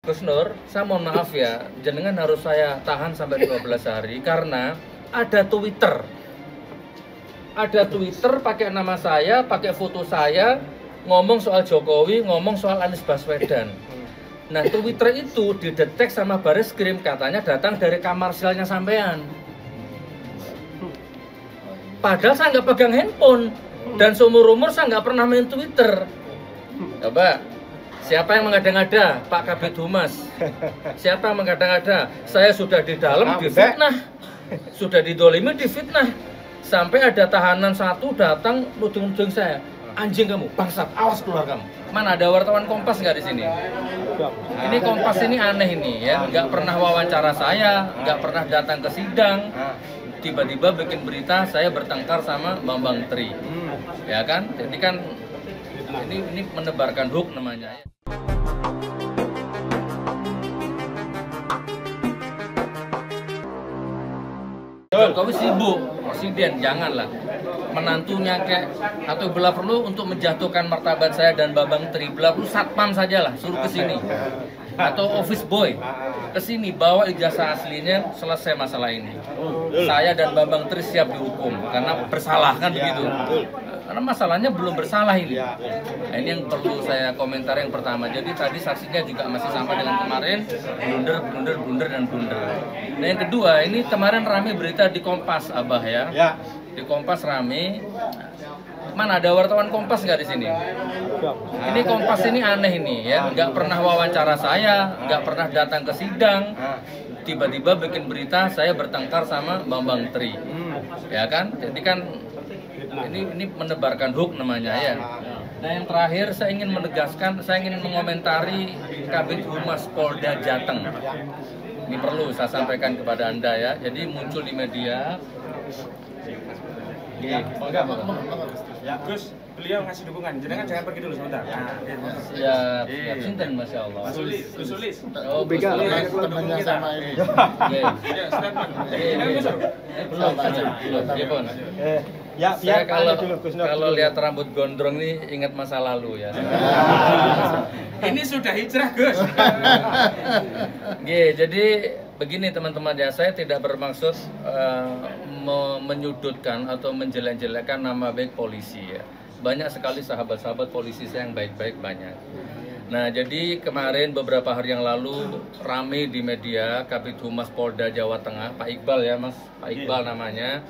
Gus Nur, saya mohon maaf ya, jenengan harus saya tahan sampai 12 hari karena ada Twitter. Ada Twitter pakai nama saya, pakai foto saya, ngomong soal Jokowi, ngomong soal Anies Baswedan. Nah, Twitter itu didetek sama Bareskrim, katanya datang dari kamar selnya sampean. Padahal saya nggak pegang handphone dan seumur-umur saya nggak pernah main Twitter. Coba, siapa yang mengada-ngada? Pak Kabid Humas. Siapa yang mengada-ngada? Saya sudah di dalam difitnah, sudah didolimi difitnah. Sampai ada tahanan satu datang nudung-nudung saya. Anjing kamu, bangsat, awas keluar kamu. Mana ada wartawan Kompas nggak di sini? Ini Kompas ini aneh ini ya, nggak pernah wawancara saya, nggak pernah datang ke sidang. Tiba-tiba bikin berita saya bertengkar sama Bambang Tri, ya kan? Jadi kan ini menebarkan hoax namanya. Jokowi sibuk, presiden janganlah menantunya kayak atau bila perlu untuk menjatuhkan martabat saya dan Bambang Tri, bila perlu satpam sajalah suruh ke sini atau office boy ke sini bawa ijazah aslinya, selesai masalah ini. Saya dan Bambang Tri siap dihukum karena bersalah kan begitu. Karena masalahnya belum bersalah ini. Nah, ini yang perlu saya komentar yang pertama. Jadi tadi saksinya juga masih sama dengan kemarin, blunder dan blunder. Nah yang kedua, ini kemarin rame berita di Kompas, Abah ya. Di Kompas rame. Mana ada wartawan Kompas nggak di sini? Ini Kompas ini aneh ini ya, nggak pernah wawancara saya, nggak pernah datang ke sidang. Tiba-tiba bikin berita saya bertengkar sama Bambang Tri, ya kan? Jadi kan ini menebarkan hoax namanya ya. Nah yang terakhir saya ingin menegaskan, saya ingin mengomentari Kabid Humas Polda Jateng. Ini perlu saya sampaikan kepada Anda ya. Jadi muncul di media. Ya, Gus, beliau ngasih dukungan. Jangan pergi dulu sebentar. Siap, sinten Masya Allah. Gus Sulis. Oh, Gus Sulis. Temannya sama ini. Ya, statement. Belum. Ya, Saya kalau dulu, Gus Nur, kalau dulu. lihat rambut gondrong ini ingat masa lalu ya. Ini sudah hijrah, Gus. Jadi begini teman-teman ya, saya tidak bermaksud menyudutkan atau menjelek-jelekkan nama baik polisi ya. Banyak sekali sahabat-sahabat polisi saya yang baik-baik banyak. Nah jadi kemarin beberapa hari yang lalu rame di media Kabid Humas Polda Jawa Tengah, Pak Iqbal ya Mas, Pak Iqbal namanya,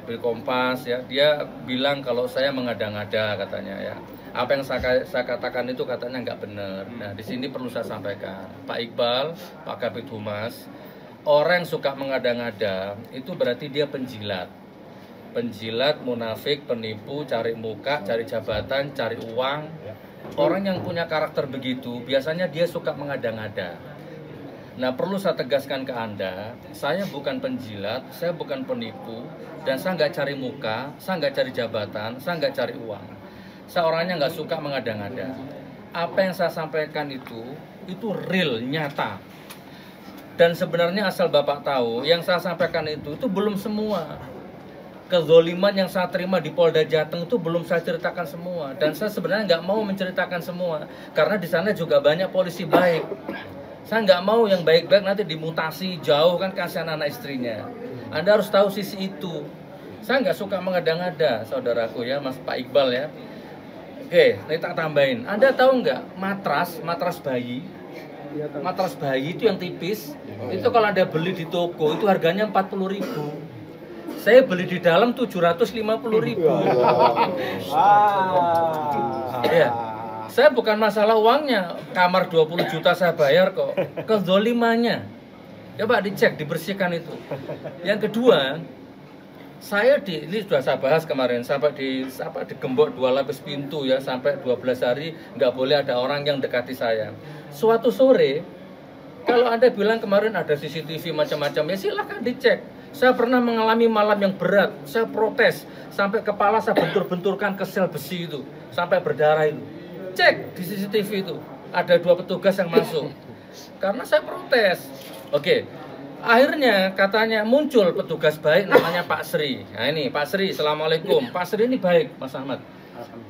di Kompas ya, dia bilang kalau saya mengada-ngada katanya ya. Apa yang saya katakan itu katanya nggak benar. Nah di sini perlu saya sampaikan, Pak Iqbal, Pak Kabid Humas, orang yang suka mengada-ngada itu berarti dia penjilat. Penjilat, munafik, penipu, cari muka, cari jabatan, cari uang. Orang yang punya karakter begitu biasanya dia suka mengada-ngada. Nah perlu saya tegaskan ke Anda, saya bukan penjilat, saya bukan penipu, dan saya nggak cari muka, saya nggak cari jabatan, saya nggak cari uang. Saya orangnya nggak suka mengada-ngada. Apa yang saya sampaikan itu real, nyata. Dan sebenarnya asal Bapak tahu, yang saya sampaikan itu belum semua. Kezoliman yang saya terima di Polda Jateng itu belum saya ceritakan semua. Dan saya sebenarnya nggak mau menceritakan semua. Karena di sana juga banyak polisi baik. Saya nggak mau yang baik-baik nanti dimutasi jauh kan, kasihan anak istrinya. Anda harus tahu sisi itu. Saya nggak suka mengada-ngada, saudaraku ya, Mas Pak Iqbal ya. Oke, ini tak tambahin. Anda tahu nggak matras bayi? Matras bayi itu yang tipis, itu kalau Anda beli di toko itu harganya 40.000. Saya beli di dalam 750.000. Ya. Saya bukan masalah uangnya, kamar 20 juta saya bayar kok. Kezolimannya. Coba dicek, dibersihkan itu. Yang kedua, ini sudah saya bahas kemarin, sampai digembok 2 lapis pintu ya, sampai 12 hari nggak boleh ada orang yang dekati saya. Suatu sore, kalau Anda bilang kemarin ada CCTV macam-macam, ya silahkan dicek. Saya pernah mengalami malam yang berat, saya protes, sampai kepala saya bentur-benturkan ke sel besi itu, sampai berdarah itu. Cek di CCTV itu, ada 2 petugas yang masuk, karena saya protes. Oke, akhirnya katanya muncul petugas baik namanya Pak Sri. Nah ini Pak Sri, Assalamualaikum. Pak Sri ini baik, Mas Ahmad.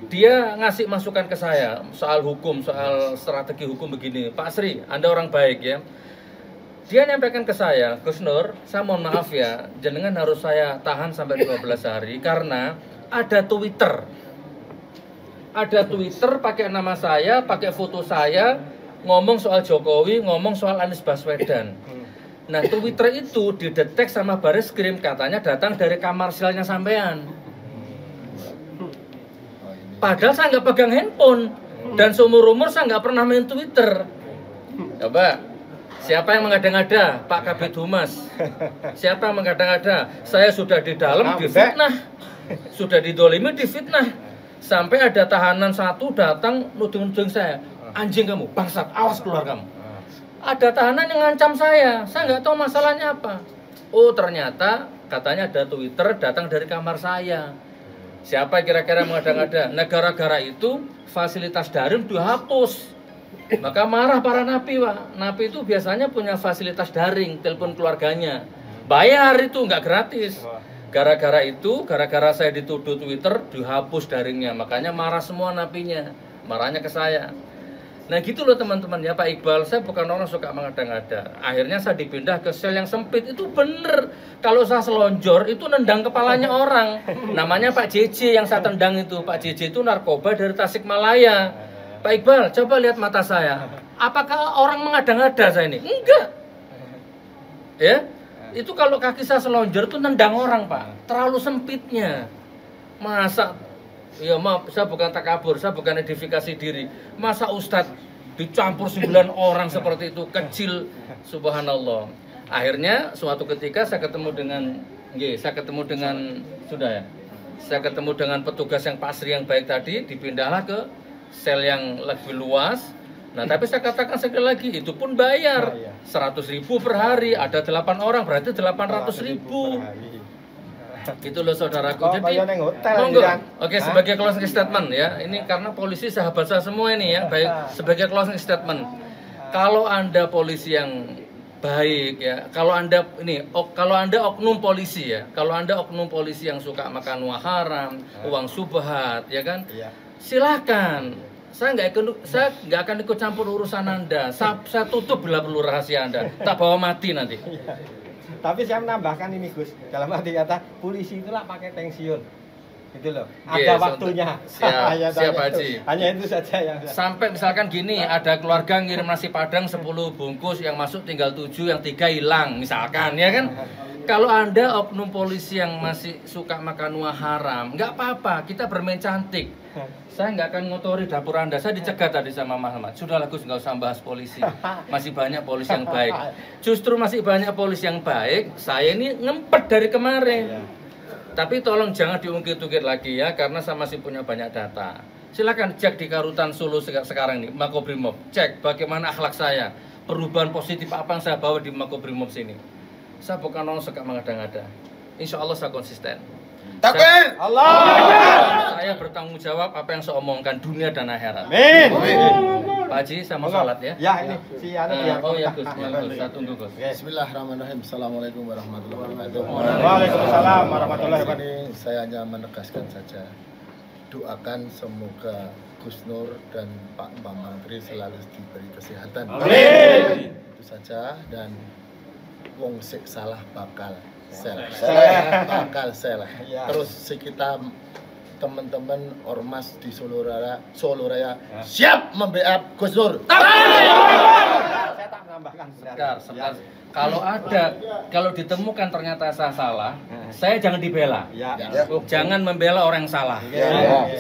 Dia ngasih masukan ke saya soal hukum, soal strategi hukum begini. Pak Sri, Anda orang baik ya. Dia nyampaikan ke saya, Gus Nur, saya mohon maaf ya, jenengan harus saya tahan sampai 12 hari karena ada Twitter. Ada Twitter pakai nama saya, pakai foto saya, ngomong soal Jokowi, ngomong soal Anies Baswedan. Nah, Twitter itu didetek sama Bareskrim, katanya datang dari kamar selnya sampean. Padahal saya nggak pegang handphone dan seumur-umur saya nggak pernah main Twitter. Coba, siapa yang mengada-ngada? Pak Kabid Humas. Siapa yang mengada-ngada? Saya sudah di dalam difitnah, sudah didolimi difitnah. Sampai ada tahanan satu datang nuding-nuding saya, anjing kamu, bangsat, awas keluar kamu. Ada tahanan yang ngancam saya nggak tahu masalahnya apa. Oh ternyata katanya ada Twitter datang dari kamar saya. Siapa kira-kira mengada-ngada? Negara-negara itu fasilitas daring dihapus. Maka marah para napi, Pak. Napi itu biasanya punya fasilitas daring, telepon keluarganya. Bayar itu, nggak gratis. Gara-gara itu, gara-gara saya dituduh Twitter, dihapus daringnya. Makanya marah semua napinya. Marahnya ke saya. Nah gitu loh teman-teman ya Pak Iqbal, saya bukan orang suka mengada-ngada. Akhirnya saya dipindah ke sel yang sempit, itu bener. Kalau saya selonjor itu nendang kepalanya orang. Namanya Pak JJ yang saya tendang itu. Pak JJ itu narkoba dari Tasikmalaya. Pak Iqbal, coba lihat mata saya. Apakah orang mengada-ngada saya ini? Enggak. Ya, itu kalau kaki saya selonjor itu nendang orang Pak. Terlalu sempitnya. Masa ya maaf, saya bukan takabur, saya bukan edifikasi diri. Masa Ustadz dicampur 9 orang seperti itu, kecil, subhanallah. Akhirnya suatu ketika saya ketemu dengan petugas yang pasri yang baik tadi, dipindahlah ke sel yang lebih luas. Nah tapi saya katakan sekali lagi, itu pun bayar 100.000 per hari, ada 8 orang, berarti 800.000. Gitu loh saudaraku. Jadi monggo. Oke, sebagai closing statement ya. Ini karena polisi sahabat saya semua ini ya. Baik, sebagai closing statement. Kalau Anda polisi yang baik ya, kalau Anda oknum polisi ya, kalau Anda oknum polisi yang suka makan uang haram, uang subhat ya kan? Silakan. Saya nggak akan ikut campur urusan Anda. Saya tutup bila perlu rahasia Anda. Tak bawa mati nanti. Tapi saya menambahkan ini Gus, dalam arti kata polisi itulah pakai pensiun, gitu loh. Ada waktunya. Siap Haji. Hanya itu saja yang. Sampai misalkan gini, ada keluarga ngirim nasi padang 10 bungkus, yang masuk tinggal 7, yang 3 hilang, misalkan, ya kan? Kalau Anda oknum polisi yang masih suka makan uang haram, nggak apa-apa, kita bermain cantik. Saya nggak akan ngotori dapur Anda. Saya dicegat tadi sama Mas Ahmad. Sudahlah Gus, nggak usah bahas polisi. Masih banyak polisi yang baik. Justru masih banyak polisi yang baik. Saya ini ngempet dari kemarin. Tapi tolong jangan diungkit-ungkit lagi ya, karena saya masih punya banyak data. Silakan cek di Karutan Solo sekarang nih, Makobrimob. Cek bagaimana akhlak saya, perubahan positif apa yang saya bawa di Makobrimob sini. Saya bukan orang suka mengada-ngada. Insya Allah saya konsisten. Takbir! Allah! Saya bertanggung jawab apa yang saya omongkan dunia dan akhirat. Amin. Pak Haji, saya mau sholat ya. Ya ini si Anu ya. Oh ya Gus, saya tunggu Gus. Bismillahirrahmanirrahim. Assalamualaikum warahmatullahi wabarakatuh. Waalaikumsalam warahmatullahi wabarakatuh. Saya hanya menegaskan saja, doakan semoga Gus Nur dan Pak Bambang Tri selalu diberi kesehatan. Amin. Itu saja, dan wong sik salah bakal sel. Ya. Terus sekitar teman-teman ormas di Solo Raya siap membackup Gus Nur. Saya tak menambahkan. Sebentar. Kalau ditemukan ternyata saya salah, saya jangan dibela. Jangan membela orang yang salah.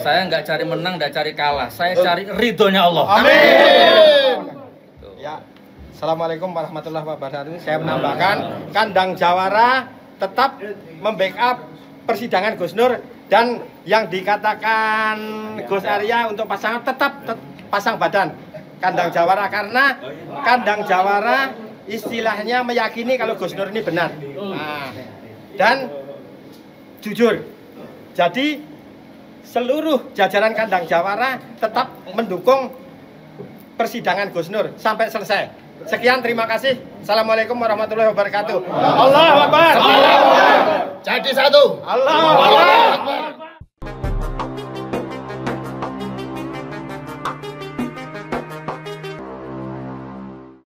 Saya nggak cari menang, nggak cari kalah. Saya cari ridhonya Allah. Amin. Ya. Assalamualaikum warahmatullahi wabarakatuh. Saya menambahkan, Kandang Jawara tetap membackup persidangan Gus Nur, dan yang dikatakan Gus Arya untuk pasangan tetap pasang badan Kandang Jawara, karena Kandang Jawara istilahnya meyakini kalau Gus Nur ini benar. Nah, dan jujur. Jadi seluruh jajaran Kandang Jawara tetap mendukung persidangan Gus Nur sampai selesai. Sekian, terima kasih. Assalamualaikum warahmatullahi wabarakatuh. Allahu Akbar. Jadi satu. Allahu Akbar.